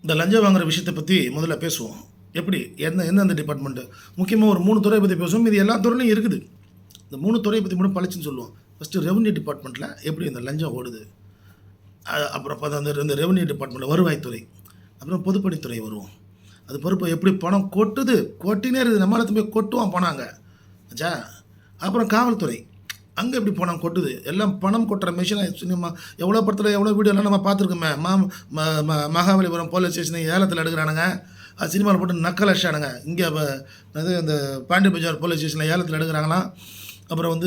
இந்த லஞ்சம் வாங்குற விஷயத்தை பற்றி முதல்ல பேசுவோம். எப்படி எந்தெந்த டிபார்ட்மெண்ட்டு முக்கியமாக ஒரு 3 துறையை பற்றி பேசுவோம். இது எல்லா துறையிலையும் இருக்குது. இந்த 3 துறையை பற்றி மட்டும் பளிச்சுன்னு சொல்லுவோம். ஃபஸ்ட்டு ரெவன்யூ டிபார்ட்மெண்ட்டில் எப்படி இந்த லஞ்சம் ஓடுது, அப்புறம் பார்த்தா இந்த ரெவன்யூ டிபார்ட்மெண்ட்டில் வருவாய்த்துறை, அப்புறம் பொதுப்பணித்துறை வருவோம். அது பொறுப்பு எப்படி பணம் கொட்டினே இருக்குது. நம்மளால போய் கொட்டுவான் பணம் ஆச்சா. அப்புறம் காவல்துறை, அங்கே எப்படி பணம் கொட்டுது, எல்லாம் பணம் கொட்டுற மிஷினை சினிமா எவ்வளோ படத்தில் எவ்வளோ வீடியோலாம் நம்ம பார்த்துருக்கோமே. மகாபலிபுரம் போலீஸ் ஸ்டேஷனை ஏலத்தில் எடுக்கிறானுங்க, அது சினிமாவில் போட்டு நக்கல் அடிச்சானுங்க. இங்கே இந்த பாண்டி பஜார் போலீஸ் ஸ்டேஷனில் ஏலத்தில் எடுக்கிறாங்களாம். அப்புறம்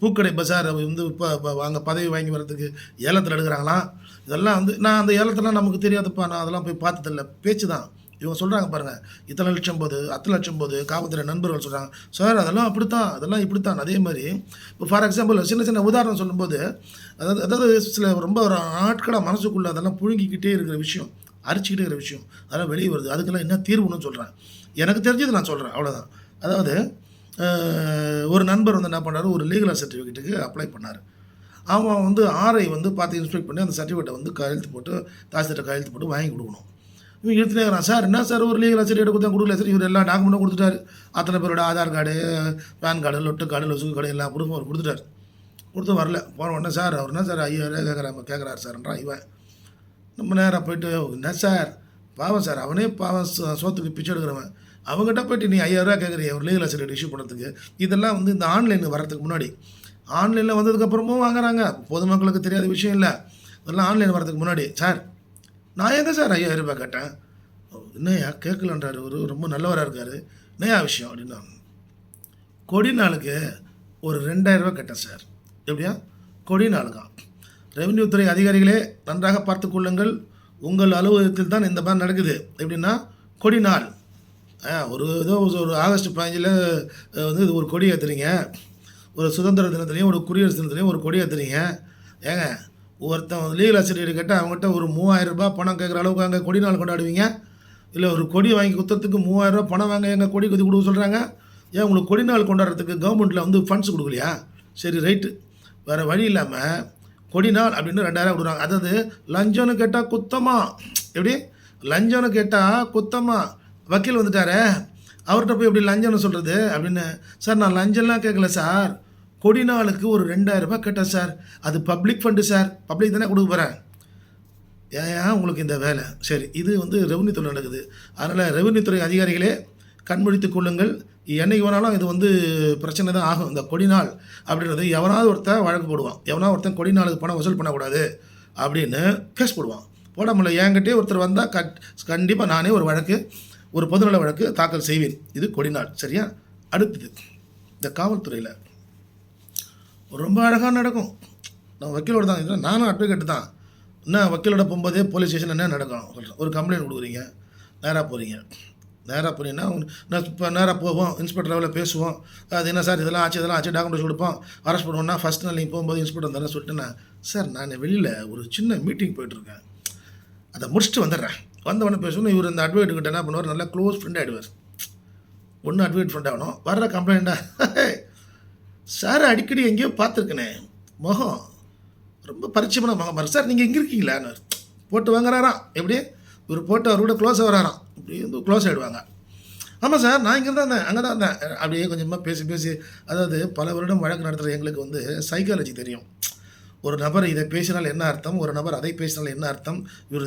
பூக்கடை பஜார் இப்போ அங்கே பதவி வாங்கி வர்றதுக்கு ஏலத்தில் எடுக்கிறாங்களாம். இதெல்லாம் நான் அந்த ஏலத்தெல்லாம் நமக்கு தெரியாதுப்பா, நான் அதெல்லாம் போய் பார்த்ததில்ல, பேச்சு தான். இவங்க சொல்கிறாங்க பாருங்கள், இத்தனை லட்சம் போது 10 லட்சம் போது காவல்துறை நண்பர்கள் சொல்கிறாங்க, சார் அதெல்லாம் அப்படித்தான், அதெல்லாம் இப்படித்தான். அதே மாதிரி இப்போ ஃபார் எக்ஸாம்பிள் சின்ன உதாரணம் சொல்லும்போது, அதாவது சில ரொம்ப ஒரு நாட்களாக மனசுக்குள்ளே அதெல்லாம் புழுங்கிக்கிட்டே இருக்கிற விஷயம், அரிச்சிக்கிட்டே இருக்கிற விஷயம், அதெல்லாம் வெளியே வருது. அதுக்கெல்லாம் என்ன தீர்வுன்னு சொல்கிறேன், எனக்கு தெரிஞ்சது நான் சொல்கிறேன், அவ்வளோதான். அதாவது ஒரு நண்பர் என்ன பண்ணார், ஒரு லீகல் சர்டிஃபிகேட்டுக்கு அப்ளை பண்ணார். அவன் ஆர்ஐ பார்த்து இன்ஸ்பெக்ட் பண்ணி அந்த சர்டிஃபிகேட்டை கையெழுத்து போட்டு தாசில்தார்கிட்ட கையெழுத்து போட்டு வாங்கி கொடுக்கணும். இவங்க எடுத்துகிட்டே இருக்கிறான், சார் என்ன சார் ஒரு லீகல் சர்டிஃபிகேட் கொடுக்கல சார். இவர் எல்லா டாக்குமெண்ட்டும் கொடுத்துட்டாரு. அத்தனை பேரோட ஆதார் கார்டு, பேன் கார்டு, லொட்டு கார்டு, லொசுக்கு கார்டு எல்லாம் அவர் கொடுத்துட்டார். கொடுத்து வரல. போன உடனே சார் அவர் என்ன சார் 5000 கேட்குறாரு சார்ன்றான் இவன். நம்ம நேரம் போயிட்டு, என்ன சார் பாவம் சார், அவனே பாவம் சோத்துக்கு பிச்சை எடுக்கிறவன், அவங்ககிட்ட போய்ட்டு நீ 5000 கேட்குறீங்க ஒரு லீகல் சர்டிஃபிகேட் இஷ்யூ பண்ணுறதுக்கு. இதெல்லாம் இந்த ஆன்லைன் வரதுக்கு முன்னாடி, ஆன்லைனில் வந்ததுக்கப்புறமும் வாங்குறாங்க. பொதுமக்களுக்கு தெரியாத விஷயம் இல்லை. இதெல்லாம் ஆன்லைன் வரதுக்கு முன்னாடி, சார் நான் எங்கே சார் 5000 ரூபாய் கேட்டேன், என்னையா கேட்கலன்றாரு, ரொம்ப நல்லவராக இருக்கார், என்னையா விஷயம் அப்படின்னா, கொடி நாளுக்கு ஒரு 2000 ரூபாய் கேட்டேன் சார். எப்படியா கொடி நாளுக்கா? ரெவன்யூ துறை அதிகாரிகளே நன்றாக பார்த்து கொள்ளுங்கள், உங்கள் அலுவலகத்தில் தான் இந்த மாதிரி நடக்குது. எப்படின்னா கொடி நாள், ஒரு ஆகஸ்ட் 15 இது ஒரு கொடி ஏற்றுறீங்க, ஒரு சுதந்திர தினத்துலேயும் ஒரு குடியரசு தினத்துலேயும் ஒரு கொடி ஏற்றுறீங்க. ஏங்க ஒருத்தன் லீகல் சர்டிஃபிகேட் கேட்டால் அவங்ககிட்ட ஒரு 3000 ரூபாய் பணம் கேட்குற அளவுக்கு அங்கே கொடி நாள் கொண்டாடுவீங்க? இல்லை ஒரு கொடி வாங்கி குத்துறதுக்கு 3000 ரூபா பணம் வாங்க எங்கள் கொடி குத்தி கொடுக்க சொல்கிறாங்க. ஏன் உங்களுக்கு கொடி நாள் கொண்டாடுறதுக்கு கவர்மெண்ட்டில் ஃபண்ட்ஸ் கொடுக்கலையா? சரி ரைட்டு, வேறு வழி இல்லாமல் கொடி நாள் அப்படின்னு 2000 கொடுக்குறாங்க. அதாவது லஞ்சம்னு கேட்டால் குத்தமா, எப்படி லஞ்சம்னு கேட்டால் குத்தமா, வக்கீல் வந்துட்டாரே அவர்கிட்ட போய் எப்படி லஞ்சம்னு சொல்கிறது அப்படின்னு. சார் நான் லஞ்சம்லாம் கேட்கல சார், கொடி நாளுக்கு ஒரு 2000 ரூபாய் கேட்டேன் சார், அது பப்ளிக் ஃபண்டு சார், பப்ளிக் தானே கொடுக்க போகிறேன், ஏன் உங்களுக்கு இந்த வேலை? சரி, இது ரெவன்யூ துறை நடக்குது. அதனால் ரெவன்யூ துறை அதிகாரிகளே கண்முழித்து கொள்ளுங்கள். என்னைக்கு வேணாலும் இது பிரச்சனை தான் ஆகும். இந்த கொடி நாள் அப்படின்றது எவனாவது ஒருத்தன் வழக்கு போடுவான், எவனாவது ஒருத்தன் கொடி நாளுக்கு பணம் வசூல் பண்ணக்கூடாது அப்படின்னு கேஸ் போடுவான். போட முடியல, என்கிட்டே ஒருத்தர் வந்தால் கண்டிப்பாக நானே ஒரு பொதுநல வழக்கு தாக்கல் செய்வேன். இது கொடி நாள், சரியா? அடுத்தது இந்த காவல்துறையில் ரொம்ப அழகாக நடக்கும். நான் வக்கீலோடு தான், நானும் அட்வொகேட்டு தான். என்ன வக்கீலோட போகும்போதே போலீஸ் ஸ்டேஷன் என்ன நடக்கும் சொல்கிறேன். ஒரு கம்ப்ளைண்ட் கொடுக்குறீங்க, நேராக போகிறீங்கன்னா நான் இப்போ நேராக போவோம், இன்ஸ்பெக்டர் லெவலில் பேசுவோம். அது என்ன சார் இதெல்லாம் ஆச்சு டாக்குமெண்ட்ஸ் கொடுப்போம், அரெஸ்ட் பண்ணுவோம்னா ஃபஸ்ட் நாள் நீங்கள் போகும்போது இன்ஸ்பெக்டர் தானே சொல்லிட்டுண்ணா, சார் நான் வெளியில் ஒரு சின்ன மீட்டிங் போயிட்டுருக்கேன், அதை முடிச்சுட்டு வந்துடுறேன், வந்தவொடனே பேசணும். இவர் இந்த அட்வொகேட்டுக்கிட்ட என்ன பண்ணுவார், நல்லா க்ளோஸ் ஃப்ரெண்ட் ஆகிடுவார். ஒன்று அட்வொகேட் ஃப்ரெண்ட் ஆகணும். வர்ற கம்ப்ளைண்ட்டாக சார் அடிக்கடி எங்கேயோ பார்த்துருக்கேனே, முகம் ரொம்ப பரிச்சயமான முகம் பாரு சார், நீங்கள் எங்கே இருக்கீங்களான்னு போட்டு வாங்குறாராம். எப்படி இவர் போட்டு அவரோட க்ளோஸாக வராராம், இப்படி க்ளோஸ் ஆகிடுவாங்க. ஆமாம் சார் நான் இங்கே தான் இருந்தேன், அங்கே தான் இருந்தேன், அப்படியே கொஞ்சமாக பேசி அதாவது பல வருடம் வழக்கு நடத்துகிற எங்களுக்கு சைக்காலஜி தெரியும். ஒரு நபர் இதை பேசினால் என்ன அர்த்தம், ஒரு நபர் அதை பேசினால் என்ன அர்த்தம், இவர்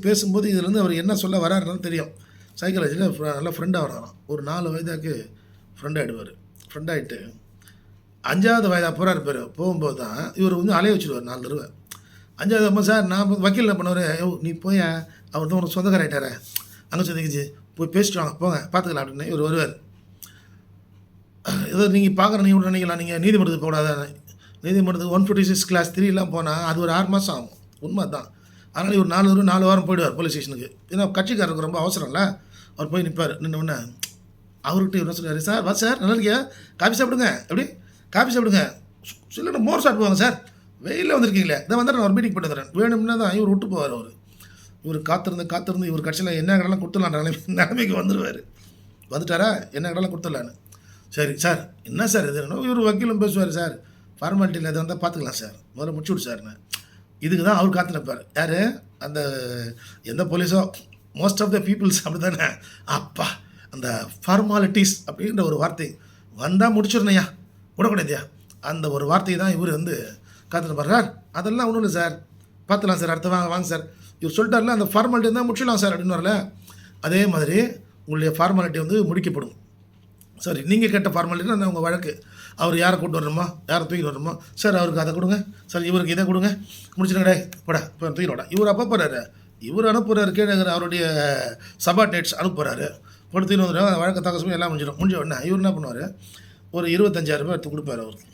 பேசும்போது இதுலேருந்து அவர் என்ன சொல்ல வராருன்னு தெரியும். சைக்காலஜியில் நல்லா ஃப்ரெண்டாக வராராம். ஒரு 4 வயதாக்கு ஃப்ரெண்டாகிடுவார். ஃப்ரெண்டாகிட்டு 5வது வயதாக போகிறார் பேர். போகும்போது தான் இவர் அலைய வச்சுருவார் 4 தடவை. 5வது அம்மா சார் நான் வக்கீல் என்ன பண்ணுவார், நீ போய் அவர் தான் ஒரு சொந்தக்கார ஆகிட்டார, அங்கே சொந்தக்கிச்சு போய் பேசிட்டு வாங்க போங்க பார்த்துக்கலாம் அப்படின்னு இவர் வருவார். ஏதோ நீங்கள் பார்க்குற நீங்கள் நினைக்கலாம், நீங்கள் நீதிமன்றத்துக்கு போகக்கூடாது, நீதிமன்றத்துக்கு 156 கிளாஸ் 3 போனால் அது ஒரு 6 மாதம் ஆகும். உண்மை தான். அதனால் இவர் 4 வாரம் போயிடுவார் போலீஸ் ஸ்டேஷனுக்கு. ஏன்னா கட்சிக்காரருக்கு ரொம்ப அவசரம் இல்லை. அவர் போய் நிற்பார். நின்று அவர்கிட்ட இவர் சொல்லுவார், சார் வா சார் நல்லா இருக்கியா, காஃபி சாப்பிடுங்க, எப்படி காஃபி சாப்பிடுங்க, சொல்லிட்டு மோர் சாப்பிடுவாங்க சார், வெயிலில் வந்திருக்கீங்களே, இதை நான் ஒரு மீட்டிங் போட்டு தரேன் வேணும்னா தான் இவர் விட்டு போவார். இவர் காத்திருந்து இவர் கட்சியில் என்ன கடலாம் கொடுத்துடலாம் நிலைமைக்கு வந்துட்டாரா, என்ன கடலாம் கொடுத்துடலான்னு. சரி சார் என்ன சார் இது, இவர் வக்கீலும் பேசுவார், சார் ஃபார்மாலிட்டியில் எதை வந்தால் பார்த்துக்கலாம் சார், முதல்ல முடிச்சு விடு சார்னு. இதுக்கு தான் அவர் காத்து நிற்பார். யார் அந்த எந்த போலீஸோ மோஸ்ட் ஆஃப் த பீப்புள்ஸ் அப்படி தானே. அப்பா அந்த ஃபார்மாலிட்டிஸ் அப்படின்ற ஒரு வார்த்தை வந்தால் முடிச்சிடணையா, விடக்கூடாதுயா, அந்த ஒரு வார்த்தை தான் இவர் வந்து காத்துட்டு பாரு. அதெல்லாம் ஒன்றும் இல்லை சார், பார்த்துலாம் சார், அடுத்த வாங்க வாங்க சார், இவர் சொல்லிட்டார்ல அந்த ஃபார்மாலிட்டி இருந்தால் முடிச்சிடலாம் சார் அப்படின்னு வரல. அதே மாதிரி உங்களுடைய ஃபார்மாலிட்டி வந்து முடிக்கப்படும். சரி, நீங்கள் கேட்ட ஃபார்மாலிட்டினா அந்த உங்கள் வழக்கு, அவர் யாரை கூட்டு வரணுமோ, யாரை தூக்கிட்டு வரணுமோ, சார் அவருக்கு அதை கொடுங்க, சார் இவருக்கு இதை கொடுங்க, முடிச்சுடுங்கடே போடா இப்போ தூக்கிட்டு வாடா. இவர் அப்போ போகிறாரு, இவர் அனுப்புகிறாரு, கீழே அவருடைய சபார்டினேட்ஸ் அனுப்புகிறாரு, போட்டு தூக்கிட்டு வந்துடுவாங்க. அந்த வழக்கை தாக்க சொல்லி எல்லாம் முடிஞ்ச உடனே இவர் என்ன பண்ணுவார், ஒரு 25,000 எடுத்து கொடுப்பாரு அவருக்கு.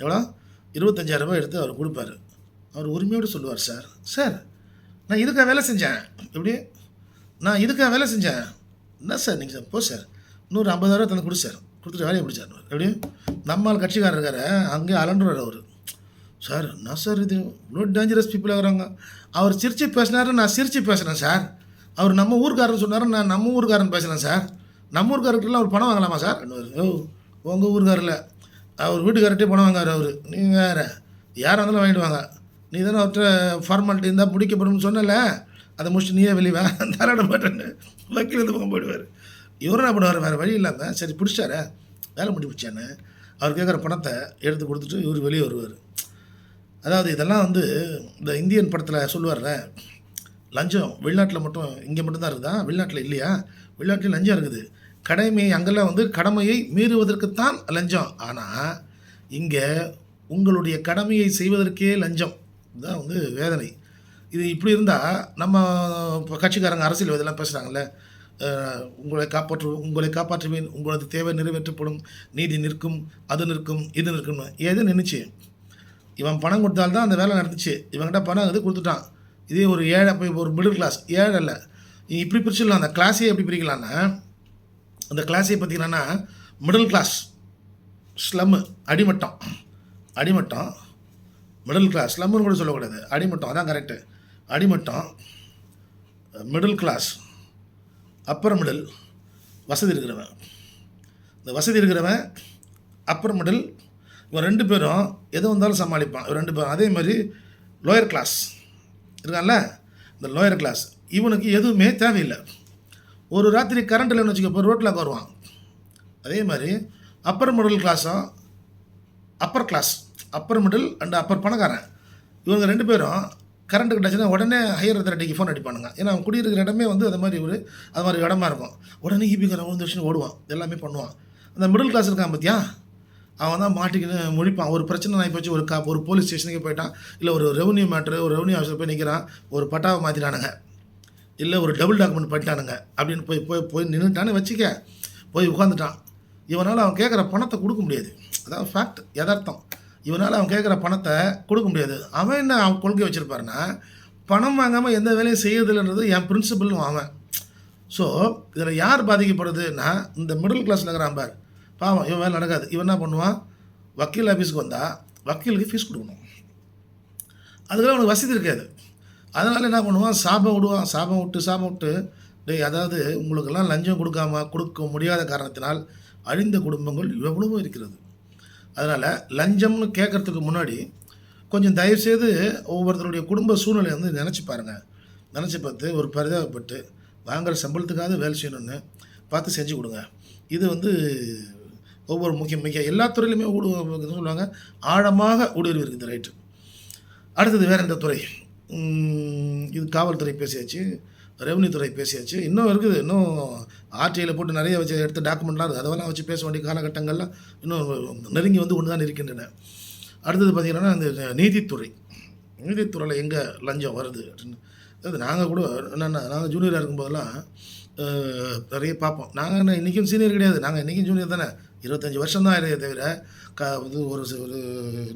எவ்வளோ? 25,000 எடுத்து அவர் கொடுப்பாரு. அவர் உரிமையோடு சொல்லுவார், சார் சார் நான் இதுக்காக வேலை செஞ்சேன், எப்படி நான் இதுக்காக வேலை செஞ்சேன், என்ன சார் நீங்கள் சார் போ சார், இன்னொரு 50,000 தந்து கொடு சார், கொடுத்துட்டு வேலையை பிடிச்சார். எப்படி நம்மால் கட்சிக்காரர் இருக்கார், அங்கே அலண்டுறார் அவர். சார் என்ன சார் இது இவ்வளோ டேஞ்சரஸ் பீப்புளாக இருக்கிறாங்க. அவர் சிரித்து பேசினாரு, நான் சிரித்து பேசுகிறேன் சார். அவர் நம்ம ஊருக்காரன் சொன்னார், நான் நம்ம ஊருக்காரன் பேசுகிறேன் சார். நம்ம ஊருக்காரர்கிட்டலாம் அவர் பணம் வாங்கலாமா சார்? ஓ உங்கள் ஊருக்காரில் அவர் வீட்டுக்காரர்கிட்டே பணம் வாங்கார் அவர். நீங்கள் வேறு யாராக இருந்தாலும் வாங்கிட்டு வாங்க, நீ தானே அவர்கிட்ட ஃபார்மாலிட்டி இருந்தால் முடிக்கப்படும்னு சொன்னல, அதை முடிச்சுட்டு நீயே வெளியே தாராட மாட்டேன்னு வக்கீல் வந்து பக்கம் போயிடுவார். இவரும் என்ன பண்ணுவார், வேறு வழி இல்லாமல் சரி பிடிச்சார வேலை முடி பிடிச்சான்னு அவர் கேட்குற பணத்தை எடுத்து கொடுத்துட்டு இவர் வெளியே வருவார். அதாவது இதெல்லாம் வந்து இந்த இந்தியன் படத்தில் சொல்லுவார்ல, லஞ்சம் வெளிநாட்டில் மட்டும் இங்கே மட்டும்தான் இருக்குதா, வெளிநாட்டில் இல்லையா, வெளிநாட்டில் லஞ்சம் இருக்குது. கடமை அங்கெல்லாம் வந்து கடமையை மீறுவதற்குத்தான் லஞ்சம். ஆனால் இங்கே உங்களுடைய கடமையை செய்வதற்கே லஞ்சம் தான் வந்து வேதனை. இது இப்படி இருந்தால் நம்ம இப்போ கட்சிக்காரங்க அரசியல் இதெல்லாம் பேசுகிறாங்கல்ல, உங்களை காப்பாற்றுவேன், உங்களது தேவை நிறைவேற்றப்படும், நீதி நிற்கும், அது நிற்கும், இது நிற்கும்னு எது நின்றுச்சு? இவன் பணம் கொடுத்தால்தான் அந்த வேலை நடந்துச்சு. இவன்கிட்ட பணம் இது கொடுத்துட்டான். இதே ஒரு ஏழை போய் ஒரு மிடில் கிளாஸ், ஏழை இல்லை, இப்படி பிரிச்சிடலாம். அந்த கிளாஸையே எப்படி பிரிக்கலான்னா, அந்த கிளாஸை பார்த்தீங்கன்னா மிடில் கிளாஸ், ஸ்லம்மு, அடிமட்டம், மிடில் கிளாஸ், ஸ்லம்முன்னு கூட சொல்லக்கூடாது, அடிமட்டம், அதான் கரெக்டு. அடிமட்டம், மிடில் கிளாஸ், அப்பர் மிடில், வசதி இருக்கிறவன். இந்த வசதி இருக்கிறவன் அப்பர் மிடில், இவன் 2 பேரும் எது வந்தாலும் சமாளிப்பான். இவன் 2 பேரும் அதே மாதிரி லோயர் கிளாஸ் இருக்கான்ல, இந்த லோயர் கிளாஸ் இவனுக்கு எதுவுமே தேவையில்லை. ஒரு ராத்திரி கரண்ட் இல்லைன்னு வச்சுக்கப்போ ரோட்டில் வருவான். அதே மாதிரி அப்பர் மிடில் கிளாஸும் upper class, upper middle and upper பணக்காரன், இவங்க 2 பேரும் கரண்ட்டு கிடச்சுன்னா உடனே ஹையர் அத்தாரிட்டிக்கு ஃபோன் அடிப்பானுங்க. ஏன்னா அவன் குடியிருக்கிற இடமே வந்து அது மாதிரி இடமா இருக்கும். உடனே ஈபிக்காரன் வந்து விஷயம் ஓடுவான், எல்லாமே பண்ணுவான். அந்த மிடில் கிளாஸ் இருக்கான் பார்த்தியா, அவன் தான் மாட்டிக்கின்னு முழிப்பான். ஒரு பிரச்சனை நான் போச்சு, ஒரு போலீஸ் ஸ்டேஷனுக்கு போயிட்டான், இல்லை ஒரு ரெவன்யூ மேட்ரு, ஒரு ரெவன்யூ ஆஃபீஸில் போய் நிற்கிறான், ஒரு பட்டாவை மாற்றிட்டானுங்க, இல்லை ஒரு டபுள் டாக்குமெண்ட் பண்ணிட்டானுங்க அப்படின்னு போய் நின்றுட்டான்னு வச்சுக்க, போய் உட்காந்துட்டான். இவனால் அவன் கேட்குற பணத்தை கொடுக்க முடியாது. அதாவது ஃபேக்ட், யதார்த்தம். இவனால் அவன் கேட்குற பணத்தை கொடுக்க முடியாது. அவன் என்ன அவன் கொள்கை வச்சுருப்பாருன்னா, பணம் வாங்காமல் எந்த வேலையும் செய்யறதில்லைன்றது என் பிரின்சிபல்னு அவன். ஸோ இதில் யார் பாதிக்கப்படுதுன்னா, இந்த மிடில் கிளாஸில் இருக்கிறான் பார், பாவம், இவன் வேலை நடக்காது. இவன் என்ன பண்ணுவான், வக்கீல் ஆஃபீஸுக்கு வந்தால் வக்கீலுக்கு ஃபீஸ் கொடுக்கணும், அதுக்கெல்லாம் அவனுக்கு வசதி இருக்காது. அதனால் என்ன பண்ணுவான், சாபம் விட்டு டேய், அதாவது உங்களுக்கெல்லாம் லஞ்சம் கொடுக்க முடியாத காரணத்தினால் அழிந்த குடும்பங்கள் எவ்வளவோ இருக்கிறது. அதனால் லஞ்சம்னு கேட்குறதுக்கு முன்னாடி கொஞ்சம் தயவுசெய்து ஒவ்வொருத்தருடைய குடும்ப சூழ்நிலையை வந்து நினச்சி பாருங்கள். நினச்சி பார்த்து ஒரு பரிதாபப்பட்டு வாங்குகிற சம்பளத்துக்காக வேலை செய்யணுன்னு பார்த்து செஞ்சு கொடுங்க. இது வந்து ஒவ்வொரு முக்கிய எல்லா துறையிலுமே சொல்லுவாங்க, ஆழமாக ஊடுருவி இருக்குது. ரைட்டு. அடுத்தது வேறு எந்த துறை? இது காவல்துறை பேசியாச்சு, ரெவன்யூ துறை பேசியாச்சு, இன்னும் இருக்குது. இன்னும் ஆர்டிஐயில் போட்டு நிறைய வச்சு எடுத்த டாக்குமெண்ட்லாம் இருக்குது. அதெல்லாம் வச்சு பேச வேண்டிய காலகட்டங்கள்லாம் இன்னும் நெருங்கி வந்து ஒன்று தான் இருக்கின்றன. அடுத்தது பார்த்திங்கன்னா இந்த நீதித்துறையில் எங்கே லஞ்சம் வருது அப்படின்னு. அதாவது நாங்கள் கூட என்னென்னா, நாங்கள் ஜூனியராக இருக்கும்போதெல்லாம் நிறைய பார்ப்போம். நாங்கள் என்ன இன்றைக்கும் சீனியர் கிடையாது, நாங்கள் இன்றைக்கும் ஜூனியர் தானே, 25 வருஷம் தான் ஆயிடுதே தவிர இது ஒரு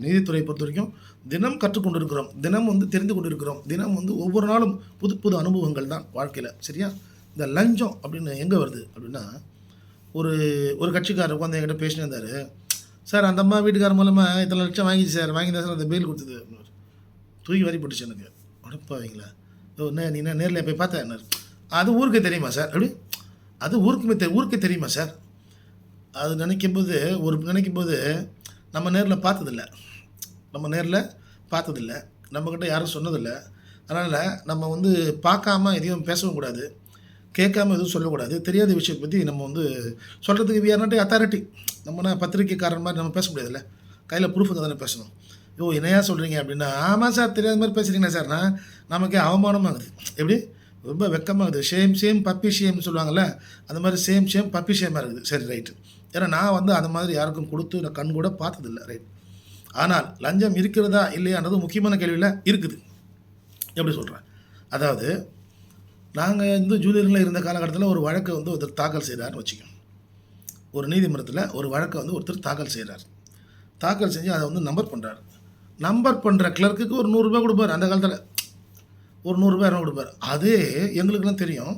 நீதித்துறையை பொறுத்த வரைக்கும் தினம் கற்றுக்கொண்டு இருக்கிறோம், தினம் வந்து தெரிந்து கொண்டு இருக்கிறோம், தினம் வந்து ஒவ்வொரு நாளும் புது அனுபவங்கள் தான் வாழ்க்கையில். சரியா? இந்த லஞ்சம் அப்படின்னு எங்கே வருது அப்படின்னா, ஒரு கட்சிக்காரர் உட்காந்து என்கிட்ட பேசினே இருந்தார். சார் அந்த அம்மா வீட்டுக்காரர் மூலமாக இத்தனை லட்சம் வாங்கிச்சு சார், வாங்கிதான் சார் அந்த பெயில் கொடுத்தது. தூக்கி வரி போட்டுச்சு எனக்கு. அனுப்பாவீங்களா? என்ன நீ என்ன நேரில் போய் பார்த்தேன்? அது ஊருக்கே தெரியுமா சார்? அப்படி அது ஊருக்கே தெரியுமா சார்? அது நினைக்கும்போது நம்ம நேரில் பார்த்ததில்லை, நம்மக்கிட்ட யாரும் சொன்னதில்லை. அதனால் நம்ம வந்து பார்க்காம எதையும் பேசவும் கூடாது. கேட்காம எதுவும் சொல்லக்கூடாது. தெரியாத விஷயத்தை பற்றி நம்ம வந்து சொல்கிறதுக்கு வி ஆர் நாட் அத்தாரிட்டி. நம்மனா பத்திரிக்கைக்காரன் மாதிரி நம்ம பேச முடியாதுல்ல. கையில் ப்ரூஃப் இருந்தால் தானே பேசணும். "ஓ என்னையா சொல்கிறீங்க?" அப்படின்னா, "ஆமாம் சார், தெரியாத மாதிரி பேசுகிறீங்களா சார்னா?" நமக்கே அவமானமாகுது. எப்படி? ரொம்ப வெட்கமாகுது. ஷேம் ஷேம் பப்பி ஷேம்னு சொல்லுவாங்கள்ல, அந்த மாதிரி சேம் ஷேம் பப்பி ஷேமாக இருக்குது. சரி ரைட்டு. ஏன்னா நான் வந்து அந்த மாதிரி யாருக்கும் கொடுத்து நான் கண் கூட பார்த்ததில்ல. ரைட். ஆனால் லஞ்சம் இருக்கிறதா இல்லையான்றது முக்கியமான கேள்வியில் இருக்குது. எப்படி சொல்கிறேன்? அதாவது நாங்கள் வந்து ஜூனியரில் இருந்த காலகட்டத்தில் ஒரு வழக்கை வந்து ஒருத்தர் தாக்கல் செய்கிறாருன்னு வச்சுக்கோங்க. ஒரு நீதிமன்றத்தில் ஒரு வழக்கை வந்து ஒருத்தர் தாக்கல் செய்கிறார். தாக்கல் செஞ்சு அதை வந்து நம்பர் பண்ணுறாரு. நம்பர் பண்ணுற கிளர்க்குக்கு ஒரு ரூ. 100 கொடுப்பார். அந்த காலத்தில் ஒரு ரூ. 100 கொடுப்பார். அதே எங்களுக்கெல்லாம் தெரியும்.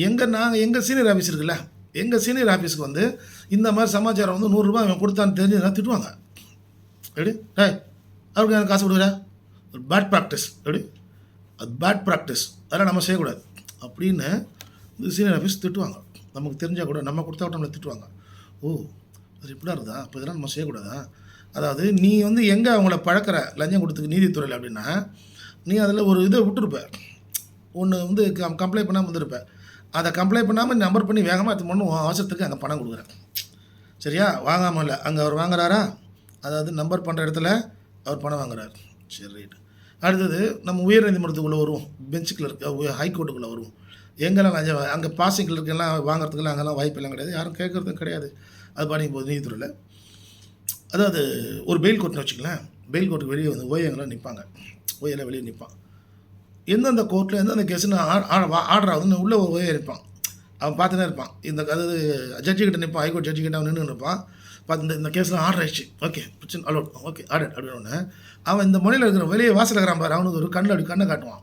எங்கள் சீனியர் ஆஃபீஸ் இருக்குல்ல, எங்கள் சீனியர் ஆஃபீஸுக்கு வந்து இந்த மாதிரி சமாச்சாரம் வந்து ரூ. 100 அவன் கொடுத்தான்னு தெரிஞ்சு திட்டுவாங்க. எப்படி? டேய், அவருக்கு எனக்கு காசு கொடுக்குறா, ஒரு பேட் ப்ராக்டிஸ். எப்படி? அது பேட் ப்ராக்டிஸ், அதெல்லாம் நம்ம செய்யக்கூடாது அப்படின்னு இந்த சீனியர் ஆஃபீஸ் திட்டுவாங்க. நமக்கு தெரிஞ்சால் கூட நம்ம கொடுத்தா கூட நம்மளை திட்டுவாங்க. ஓ, அது இப்படிதான் இருக்குதா, அப்போ இதெல்லாம் நம்ம செய்யக்கூடாதா? அதாவது நீ வந்து எங்கே அவங்கள பழக்கிற லஞ்சம் கொடுத்துக்கு நீதித்துறையில் அப்படின்னா, நீ அதில் ஒரு இதை விட்டுருப்ப, ஒன்று வந்து கம்ப்ளைண்ட் பண்ணாமல் வந்துருப்ப. அதை கம்ப்ளைண்ட் பண்ணாமல் நம்பர் பண்ணி வேகமாக எடுத்து பண்ணு அவசரத்துக்கு அங்கே பணம் கொடுக்குறேன். சரியா? வாங்காமல் இல்லை, அங்கே அவர் வாங்குறாரா? அதாவது நம்பர் பண்ணுற இடத்துல அவர் பணம் வாங்குறாரு. சரி ரைட்டு. அடுத்தது நம்ம உயர் நீதிமன்றத்துக்குள்ளே வருவோம், பெஞ்சுக்குள்ளே இருக்க ஹைகோர்ட்டுக்குள்ளே வருவோம். எங்கெல்லாம் லஞ்சம் அங்கே பாசிங் கிளர்க்கெல்லாம் வாங்குறதுக்கெல்லாம் அங்கெல்லாம் வாய்ப்பெல்லாம் கிடையாது, யாரும் கேட்குறதும் கிடையாது. அது பாடிக்கும் போது நீதித்துறையில் அதாவது ஒரு பெயில் கோர்ட்னு வச்சுக்கலாம். பெயில் கோர்ட்டுக்கு வெளியே வந்து ஓயங்களாம் நிற்பாங்க. ஓயெல்லாம் வெளியே நிற்பான். எந்தெந்த கோர்ட்டில் எந்தெந்த கேஸுன்னு ஆர்டர் ஆகுதுன்னு உள்ளே ஒரு ஓயே இருப்பான். அவன் பார்த்துனே இருப்பான். இந்த அதாவது ஜட்ஜிக்கிட்ட நிற்பான், ஹைகோர்ட் ஜட்ஜிக்கிட்ட அவன் நின்று இருப்பான். பார்த்து இந்த கேஸில் ஆர்டர் ஆயிடுச்சு, ஓகே பிரச்சனை அலோட், ஓகே ஆர்டர் அப்படின்னு அவன் இந்த மொழியில் இருக்கிற வெளியே வாசல் இருக்கிறான் பாரு, அவனுக்கு ஒரு கண்ணில் அப்படி கண்ணை காட்டுவான்.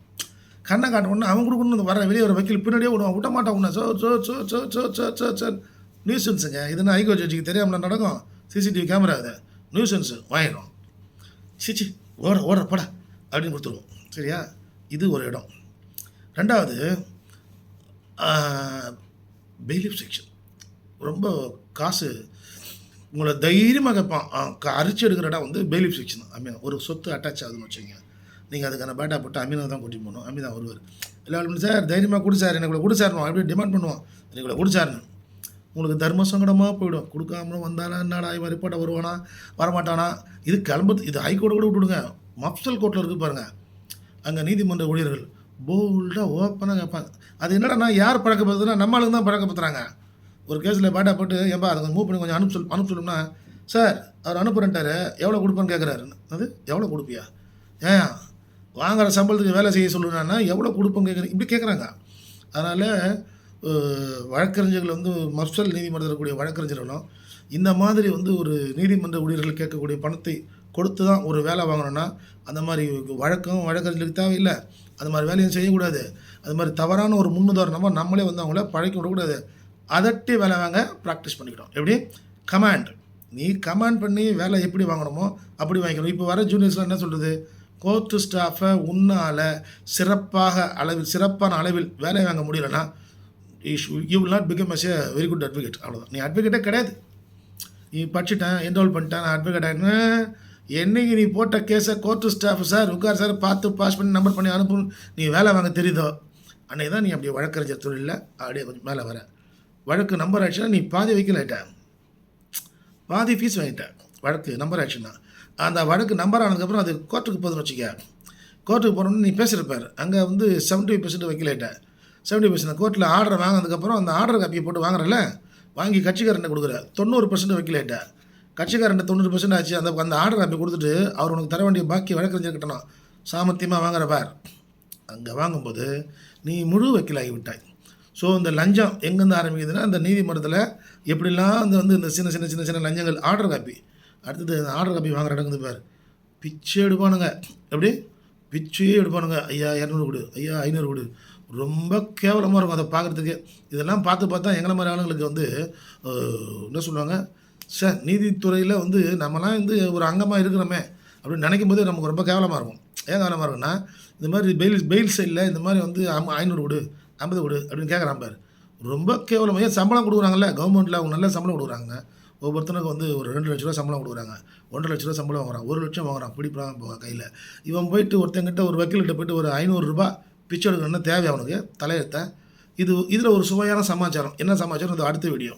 கண்ணை காட்டணுன்னா அவன் கொடுக்கணும் வர வெளியே ஒரு வக்கீல் பின்னாடியே விடுவான், விட்ட மாட்டான். உன்ன சோ நியூசன்ஸுங்க. இதுனா ஹைகோர்ட் ஜட்ஜிக்கு தெரியாமல் நடக்கும். சிசிடிவி கேமரா இது நியூசன்ஸு வாங்கிடும். சிச்சி ஓடுற பட அப்படின்னு கொடுத்துருவோம். சரியா? இது ஒரு இடம். ரெண்டாவது பெயிலிஃப் செக்ஷன். ரொம்ப காசு உங்களை தைரியமாக கேட்பான். அரிச்சு எடுக்கிற இடம் வந்து பெயிலிஃப் செக்ஷன். அமீன் ஒரு சொத்து அட்டாச் ஆகுதுன்னு வச்சுங்க, நீங்கள் அதுக்கான பேட்டா போட்டு அமீனை தான் கூட்டிட்டு போகணும். அமீன் தான் வருவார். இல்லை சார் தைரியமாக கொடு சார், எனக்கு கொடு சார், அப்படி டிமாண்ட் பண்ணுவான். எனக்கு கொடு சார்னு. உங்களுக்கு தர்ம சங்கடமாக போயிடும். கொடுக்காமலும் வந்தானா என்னடா இவன் ரிப்போர்ட்டை வருவானா வரமாட்டானா, இது கிளம்புறது. இது ஹைகோர்ட்டை கூட விட்டுவிடுங்க, மப்சல் கோர்ட்டில் இருக்குது பாருங்கள், அங்கே நீதிமன்ற ஊழியர்கள் போல்டாக ஓப்பனாக கேட்பாங்க. அது என்னடா யார் பழக்கப்படுத்துனா நம்ம ஆளுங்க தான் பழக்கப்படுத்துகிறாங்க. ஒரு கேஸில் பேட்டா போட்டு ஏன்பா அதை மூவ் பண்ணி கொஞ்சம் அனுப்ப சொல்லணும்னா, சார் அவர் அனுப்புறேன்ட்டார், எவ்வளோ கொடுப்பேன்னு கேட்குறாரு. அது எவ்வளோ கொடுப்பியா, ஏன் வாங்குகிற சம்பளத்துக்கு வேலை செய்ய சொல்லுனா எவ்வளோ கொடுப்பேன்னு கேட்குறேன், இப்படி கேட்குறாங்க. அதனால் வழக்கறிஞர்கள் வந்து மப்சல் நீதிமன்றத்தில் இருக்கக்கூடிய வழக்கறிஞர்களும் இந்த மாதிரி வந்து ஒரு நீதிமன்ற ஊழியர்கள் கேட்கக்கூடிய பணத்தை கொடுத்து தான் ஒரு வேலை வாங்கணும்னா அந்த மாதிரி வழக்கறிஞர்களுக்கு தேவையில்லை. அந்த மாதிரி வேலையும் செய்யக்கூடாது. அது மாதிரி தவறான ஒரு முன்னுதாரணமாக நம்மளே வந்து அவங்கள பழக்கி விடக்கூடாது. அதட்டி வேலை வாங்க ப்ராக்டிஸ் பண்ணிக்கிட்டோம். எப்படி? கமாண்ட். நீ கமாண்ட் பண்ணி வேலை எப்படி வாங்கணுமோ அப்படி வாங்கிக்கணும். இப்போ வர ஜூனியர்ஸ்லாம் என்ன சொல்கிறது, கோர்ட்டு ஸ்டாஃபை உன்னால் சிறப்பான அளவில் வேலை வாங்க முடியலைன்னா you will not become as a very good advocate. அவ்வளோதான். நீ அட்வொகேட்டே கிடையாது. நீ படிச்சுட்டேன், என்ரோல் பண்ணிட்டேன், நான் அட்வொகேட் ஆகிடுவேன். என்னைக்கு நீ போட்ட கேஸை கோர்ட்டு ஸ்டாஃப் சார் உட்கார் சார் பார்த்து பாஸ் பண்ணி நம்பர் பண்ணி அனுப்பணும் நீ வேலை வாங்க தெரியுதோ, அன்றைக்கி தான் நீ அப்படியே வழக்கறிஞர் தொழிலில் அப்படியே கொஞ்சம் மேலே வர. வழக்கு நம்பர் ஆச்சுன்னா நீ பாதி வைக்கலாயிட்ட, பாதி ஃபீஸ் வாங்கிட்ட. வழக்கு நம்பர் ஆச்சுன்னா அந்த வழக்கு நம்பர் ஆனதுக்கப்புறம் அது கோர்ட்டுக்கு போதுன்னு வச்சுக்க. கோர்ட்டுக்கு போகணுன்னு நீ பேசியிருப்பார், அங்கே வந்து 75% வைக்கலாயிட்ட. 70% கோர்ட்டில் ஆர்டர் வாங்கினதுக்கப்புறம் அந்த ஆர்டர் காப்பியை போட்டு வாங்குறல, வாங்கி கட்சிக்காரன்ட்ட கொடுக்குற 90% வைக்கலாயிட்ட. கட்சிக்காரன்ட்ட 90% ஆச்சு. அந்த ஆர்டர் காப்பி கொடுத்துட்டு அவர் உனக்கு தர வேண்டிய பாக்கி வழக்கறிஞர்கிட்டணும் சாமர்த்தியமாக வாங்குற பார். அங்கே வாங்கும்போது நீ முழு வக்கீலாகி விட்டாய். ஸோ இந்த லஞ்சம் எங்கேருந்து ஆரம்பிக்குதுன்னா அந்த நீதிமன்றத்தில் எப்படிலாம் வந்து இந்த சின்ன சின்ன சின்ன சின்ன லஞ்சங்கள் ஆர்டர் காப்பி, அடுத்தது அந்த ஆர்டர் காப்பி வாங்குற இடங்குது பார், பிச்சை எடுப்பானுங்க. எப்படி? பிச்சையே எடுப்பானுங்க. ஐயா 200 கொடு, ஐயா 500 கொடு. ரொம்ப கேவலமாக இருக்கும் அதை பார்க்குறதுக்கு. இதெல்லாம் பார்த்தா எங்களை மாதிரி ஆளுங்களுக்கு வந்து என்ன சொல்லுவாங்க, சார் நீதித்துறையில் வந்து நம்மலாம் வந்து ஒரு அங்கமாக இருக்கிறோமே அப்படின்னு நினைக்கும் போது நமக்கு ரொம்ப கேவலமாக இருக்கும். ஏன் கேவலமாக இருக்குன்னா, இந்த மாதிரி பெயில் சைடில் இந்த மாதிரி வந்து 500 கொடு 50 கொடு அப்படின்னு கேட்குறான் பாரு, ரொம்ப கேவலமாக. ஏன் சம்பளம் கொடுக்குறாங்கல்ல கவர்மெண்ட்டில், அவங்க நல்ல சம்பளம் கொடுக்குறாங்க. ஒவ்வொருத்தனுக்கு வந்து ஒரு 2 லட்ச ரூபா சம்பளம் கொடுக்குறாங்க, 1.5 லட்ச ரூபா சம்பளம் வாங்குறான், 1 லட்சம் வாங்குறான். பிடிப்பான் கையில். இவன் போயிட்டு ஒருத்தங்கிட்ட ஒரு வக்கீல்கிட்ட போய்ட்டு ஒரு 500 ரூபா பிச்சை எடுக்கணும்னா தேவை அவனுக்கு தலையெழுத்த. இதில் ஒரு சுவையான சமாச்சாரம். என்ன சமாச்சாரம்? அது அடுத்த வீடியோ.